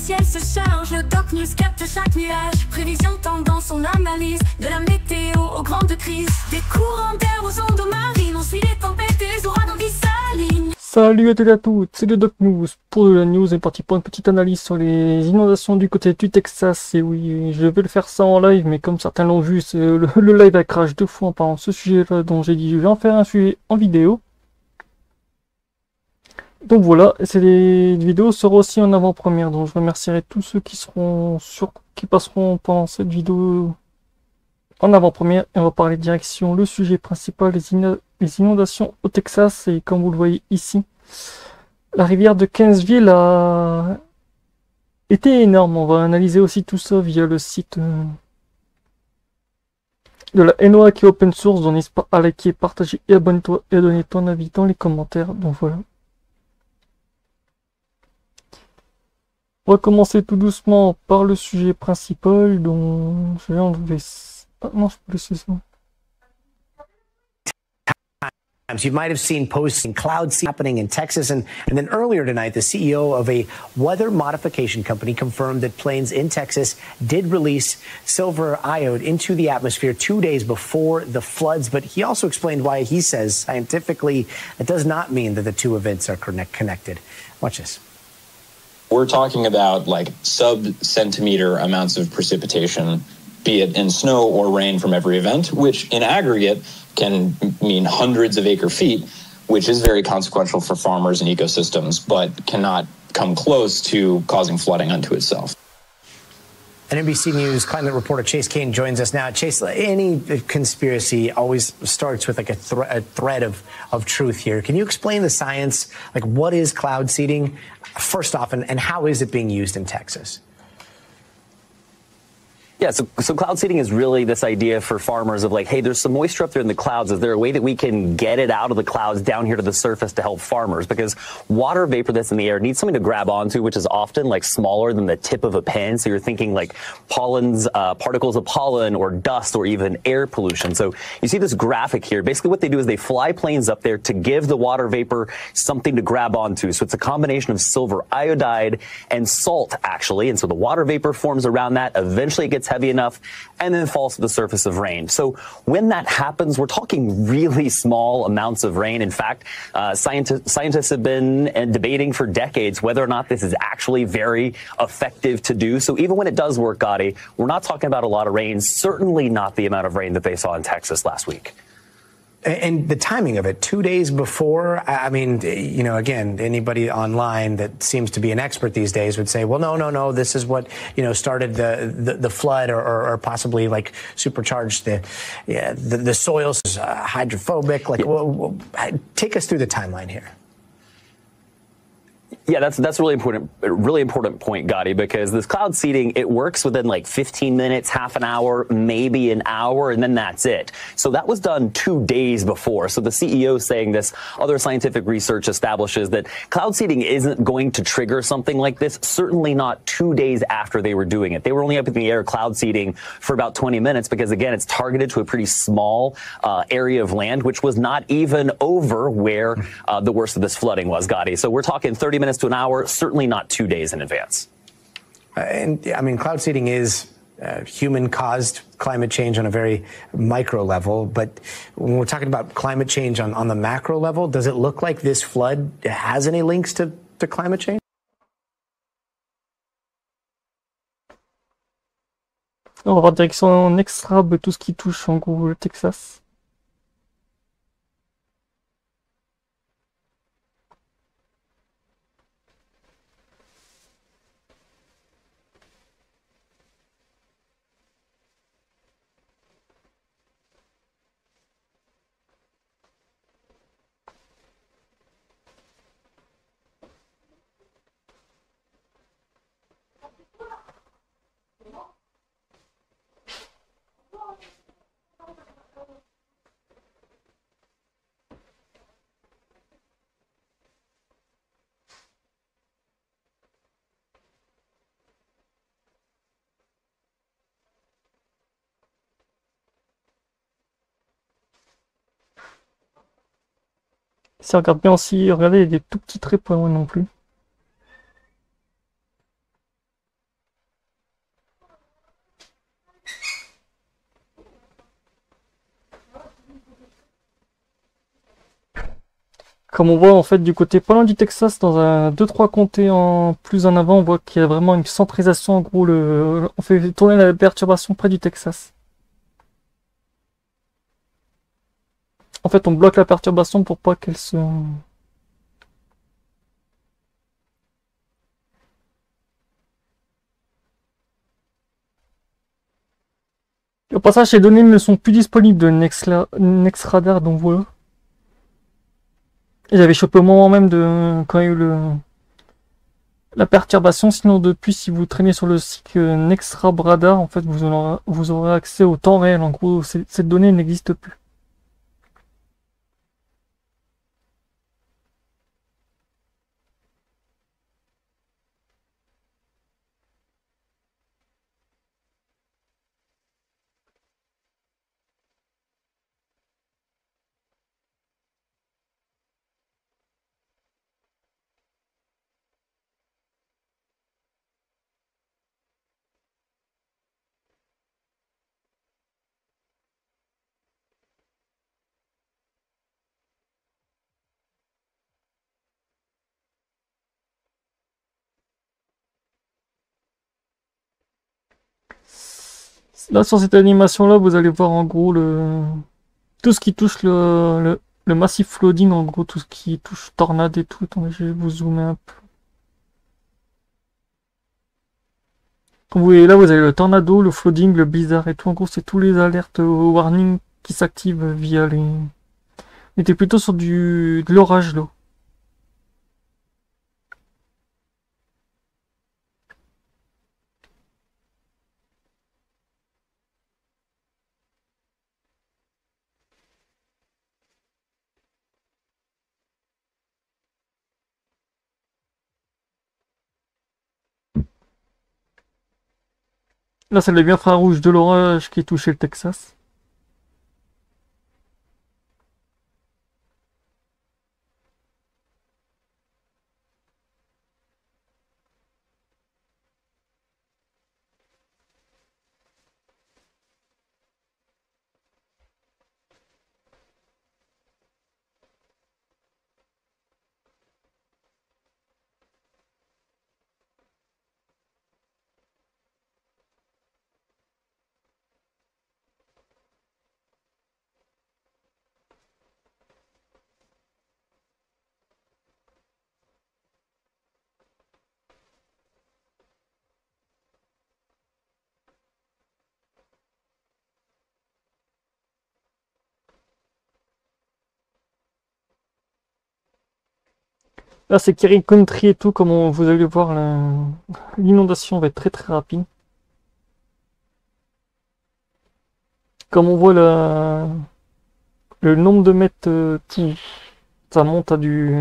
ciel se charge, le Doc News capte chaque nuage. Prévision, tendance, on analyse. De la météo aux grandes crises. Des courants d'air aux ondes marines. On suit les tempêtes et les ouragans qui s'alignent. Salut à toutes et à toutes, c'est le Doc News. Pour de la news, on est parti pour une petite analyse sur les inondations du côté du Texas. Et oui, je vais le faire ça en live, mais comme certains l'ont vu, le live a crash 2 fois en parlant de ce sujet-là, donc j'ai dit je vais en faire un sujet en vidéo. Donc voilà, les vidéos seront aussi en avant-première, donc je remercierai tous ceux qui passeront pendant cette vidéo en avant-première. Et on va parler direction le sujet principal, les inondations au Texas. Et comme vous le voyez ici, la rivière de Kennesville a été énorme. On va analyser aussi tout ça via le site de la NOAA qui est open source. Donc n'hésite pas à liker, partager et abonne-toi et à donner ton avis dans les commentaires. Donc voilà. On va commencer tout doucement par le sujet principal. Donc je vais enlever ça. Ah, non, je peux laisser ça. You might have seen posts in cloud happening in Texas. And then earlier tonight, the CEO of a weather modification company confirmed that planes in Texas did release silver iode into the atmosphere 2 days before the floods. But he also explained why he says scientifically it does not mean that the two events are connected. Watch this. We're talking about like sub-centimeter amounts of precipitation, be it in snow or rain from every event, which in aggregate can mean hundreds of acre feet, which is very consequential for farmers and ecosystems, but cannot come close to causing flooding unto itself. And NBC News climate reporter Chase Kane joins us now. Chase, any conspiracy always starts with like a thread of truth here. Can you explain the science? Like, what is cloud seeding, first off, and how is it being used in Texas? Yeah, so cloud seeding is really this idea for farmers of like, hey, there's some moisture up there in the clouds. Is there a way that we can get it out of the clouds down here to the surface to help farmers? Because water vapor that's in the air needs something to grab onto, which is often like smaller than the tip of a pen. So you're thinking like pollens, particles of pollen or dust or even air pollution. So you see this graphic here. Basically what they do is they fly planes up there to give the water vapor something to grab onto. So it's a combination of silver iodide and salt, actually. And so the water vapor forms around that. Eventually it gets heavy enough and then falls to the surface of rain. So when that happens, we're talking really small amounts of rain. In fact, scientists have been debating for decades whether or not this is actually very effective to do. So even when it does work, Gotti, we're not talking about a lot of rain, certainly not the amount of rain that they saw in Texas last week. And the timing of it, 2 days before, I mean, you know, again, anybody online that seems to be an expert these days would say, well, no, this is what, you know, started the flood or possibly like supercharged the soils hydrophobic. Like, well, take us through the timeline here. Yeah, that's a really important point, Gotti, because this cloud seeding, it works within like 15 minutes, half an hour, maybe an hour, and then that's it. So that was done 2 days before. So the CEO is saying this. Other scientific research establishes that cloud seeding isn't going to trigger something like this, certainly not 2 days after they were doing it. They were only up in the air cloud seeding for about 20 minutes because, again, it's targeted to a pretty small area of land, which was not even over where the worst of this flooding was, Gotti. So we're talking 30 minutes to an hour, certainly not 2 days in advance. And I mean, cloud seeding is human-caused climate change on a very micro level. But when we're talking about climate change on the macro level, does it look like this flood has any links to climate change? On va voir direction en extrabe tout ce qui touche en gros le Texas. Si on regarde bien aussi, regardez, il y a des tout petits traits pas loin non plus. Comme on voit en fait du côté pas loin du Texas, dans un 2-3 comtés en plus en avant, on voit qu'il y a vraiment une centrisation. En gros, on fait tourner la perturbation près du Texas. En fait, on bloque la perturbation pour pas qu'elle se... Au passage, ces données ne sont plus disponibles de NextRadar, donc voilà. J'avais chopé au moment même de quand il y a eu la perturbation. Sinon, depuis, si vous traînez sur le site NextRadar, en fait, vous aurez accès au temps réel. En gros, cette donnée n'existe plus. Là, sur cette animation-là, vous allez voir en gros tout ce qui touche le massif flooding, en gros, tout ce qui touche tornade et tout. Attendez, je vais vous zoomer un peu. Comme vous voyez là, vous avez le tornado, le flooding, le blizzard et tout. En gros, c'est tous les alertes warning qui s'activent via les... On était plutôt sur de l'orage là. Là, c'est le infrarouge de l'orage qui touchait le Texas. Là, c'est Kerry Country et tout, comme vous allez voir, l'inondation va être très très rapide. Comme on voit le nombre de mètres, ça monte à du...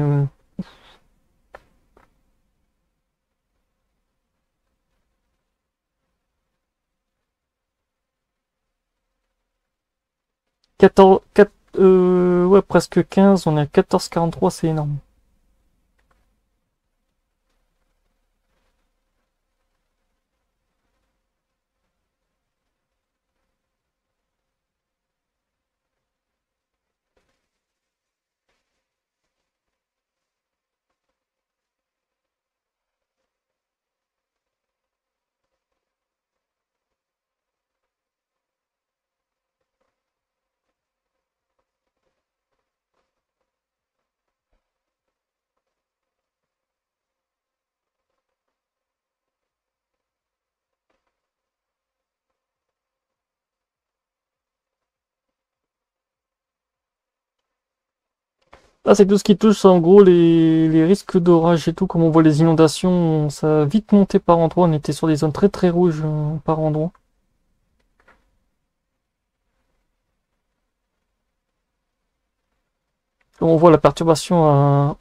14, ouais, presque 15, on est à 14,43, c'est énorme. Là, c'est tout ce qui touche en gros les risques d'orage et tout. Comme on voit les inondations, ça a vite monté par endroits. On était sur des zones très très rouges par endroits. Comme on voit la perturbation à...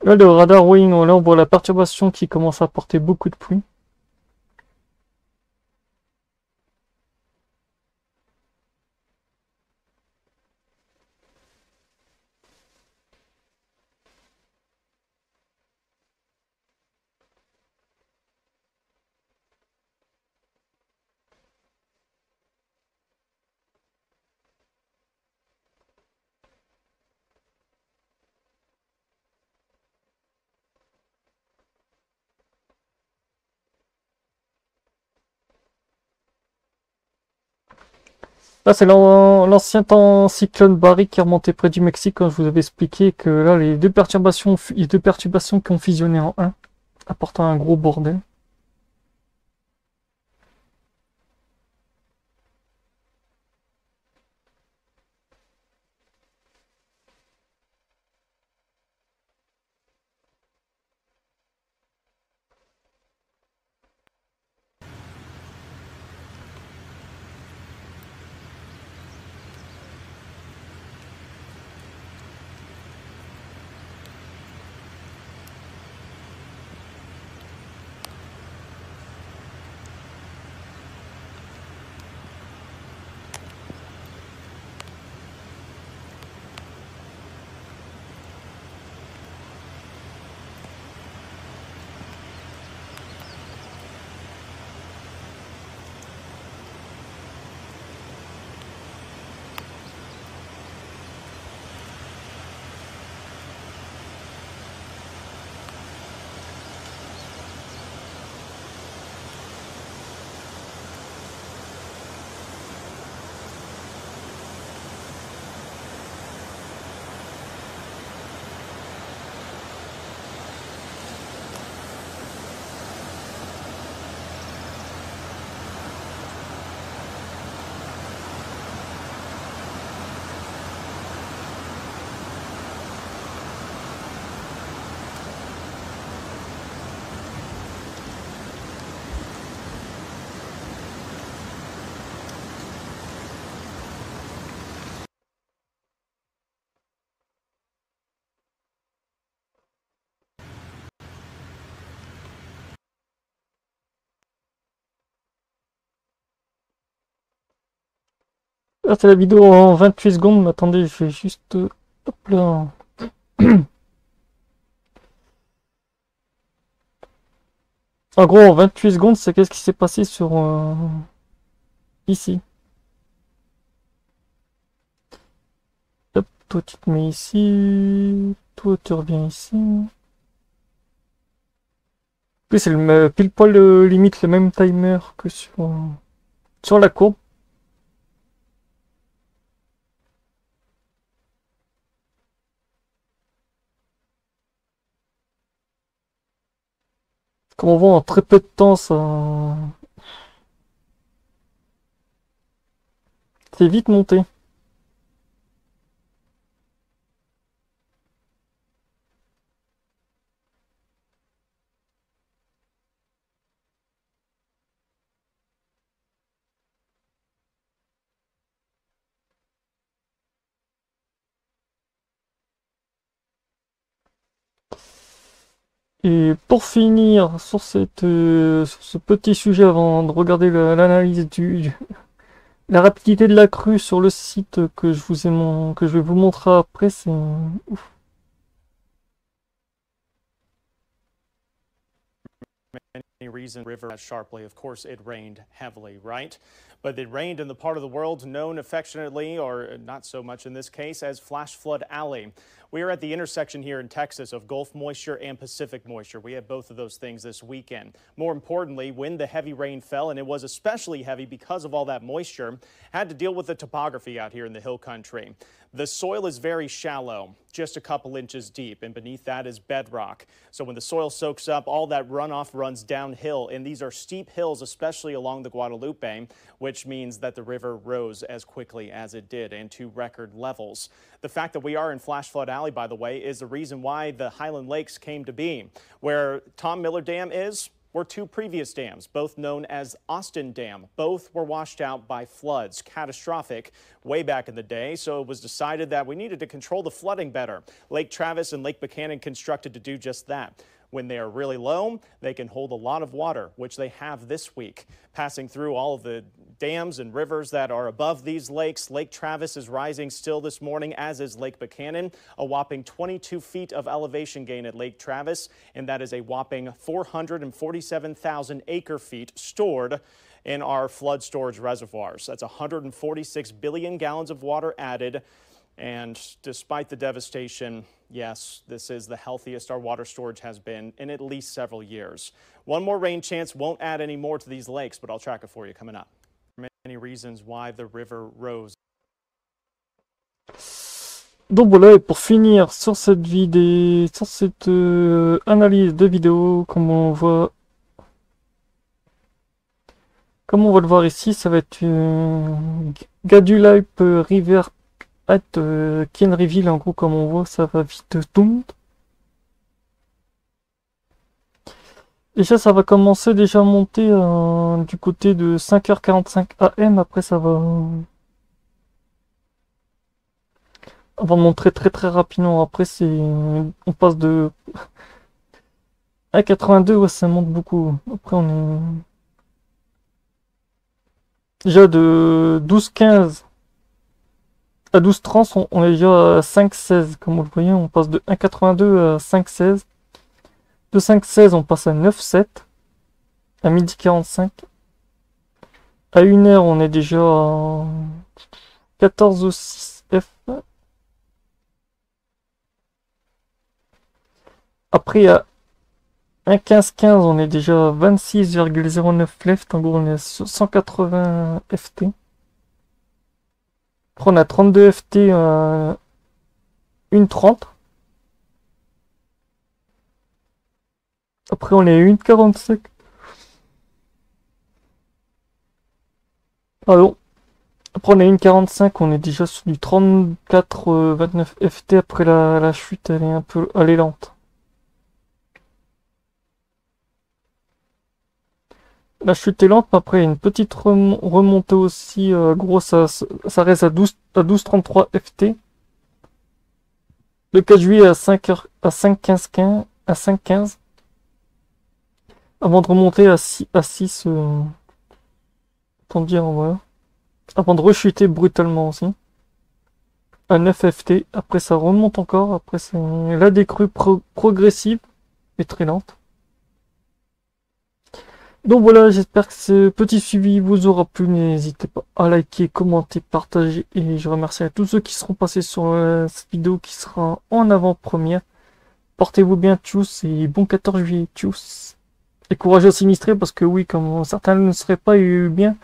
Là, le radar, oui, là, on voit la perturbation qui commence à apporter beaucoup de pluie. Là, c'est l'ancien temps cyclone Barry qui est remonté près du Mexique, quand je vous avais expliqué que là, les deux perturbations qui ont fusionné en un, apportant un gros bordel. Là, c'est la vidéo en 28 secondes, mais attendez, je vais juste... hop là. En gros, en 28 secondes, c'est qu'est-ce qui s'est passé sur... ici. Hop, toi tu te mets ici, toi tu reviens ici. En plus, c'est pile poil limite le même timer que sur la courbe. Comme on voit en très peu de temps, ça... c'est vite monté. Et pour finir sur sur ce petit sujet, avant de regarder l'analyse la rapidité de la crue sur le site que que je vais vous montrer après, c'est ouf. Any reason river sharply. Of course, it rained heavily, right? But it rained in the part of the world known affectionately, or not so much in this case, as Flash Flood Alley. We are at the intersection here in Texas of Gulf moisture and Pacific moisture. We had both of those things this weekend. More importantly, when the heavy rain fell, and it was especially heavy because of all that moisture, had to deal with the topography out here in the hill country. The soil is very shallow, just a couple inches deep, and beneath that is bedrock. So when the soil soaks up, all that runoff runs downhill, and these are steep hills, especially along the Guadalupe, which means that the river rose as quickly as it did and to record levels. The fact that we are in Flash Flood Alley, by the way, is the reason why the Highland Lakes came to be. Where Tom Miller Dam is, were two previous dams, both known as Austin Dam. Both were washed out by floods, catastrophic way back in the day, so it was decided that we needed to control the flooding better. Lake Travis and Lake Buchanan constructed to do just that. When they are really low, they can hold a lot of water, which they have this week. Passing through all of the dams and rivers that are above these lakes, Lake Travis is rising still this morning, as is Lake Buchanan. A whopping 22 feet of elevation gain at Lake Travis, and that is a whopping 447,000 acre feet stored in our flood storage reservoirs. That's 146 billion gallons of water added. And despite the devastation, yes, this is the healthiest our water storage has been in at least several years. One more rain chance won't add any more to these lakes, but I'll track it for you coming up. Many reasons why the river rose. Donc voilà, et pour finir sur cette vidéo, sur cette analyse de vidéo, comme on va le voir ici, ça va être Gadulipe River at Kenryville, en gros, comme on voit, ça va vite tout. Déjà, ça va commencer déjà à monter du côté de 5h45 AM. Après, ça va... On va montrer très rapidement. Après, c'est... On passe de... 1,82, ouais, ça monte beaucoup. Après, on est... Déjà de 12,15 à 12,30, on est déjà à 5,16. Comme vous le voyez, on passe de 1,82 à 5,16. De 5,16, on passe à 9,7. À 12h45. À 1h, on est déjà à 14,6 F. Après, à 1,15,15, on est déjà à 26,09 left. En gros, on est à 180 FT. Après, on a 32 FT à 1,30. Après, on est à 1,45. Pardon. Après, on est à 1,45. On est déjà sur du 34,29 FT. Après, la chute, elle est un peu... Elle est lente. La chute est lente, mais après, il y a une petite remontée aussi. Gros, ça reste à 12,33 FT. Le 4 juillet à 5,15. À 5,15. Avant de remonter à 6, comment dire, voilà. Avant de rechuter brutalement aussi. À 9 FT. Après, ça remonte encore. Après, c'est la décrue progressive et très lente. Donc voilà, j'espère que ce petit suivi vous aura plu. N'hésitez pas à liker, commenter, partager. Et je remercie à tous ceux qui seront passés sur cette vidéo qui sera en avant-première. Portez-vous bien, tchuss, et bon 14 juillet, tchuss. Et courage aux sinistrés, parce que oui, comme certains ne seraient pas, il y a eu bien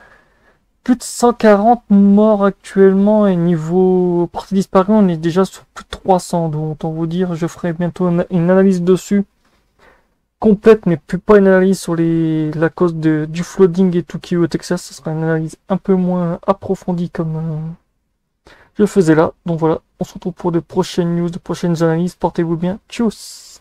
plus de 140 morts actuellement. Et niveau portée disparue, on est déjà sur plus de 300. Donc autant vous dire, je ferai bientôt une analyse dessus. Complète, mais pas une analyse sur la cause du flooding et tout qui est au Texas. Ce sera une analyse un peu moins approfondie comme je faisais là. Donc voilà, on se retrouve pour de prochaines news, de prochaines analyses. Portez-vous bien. Tchuss!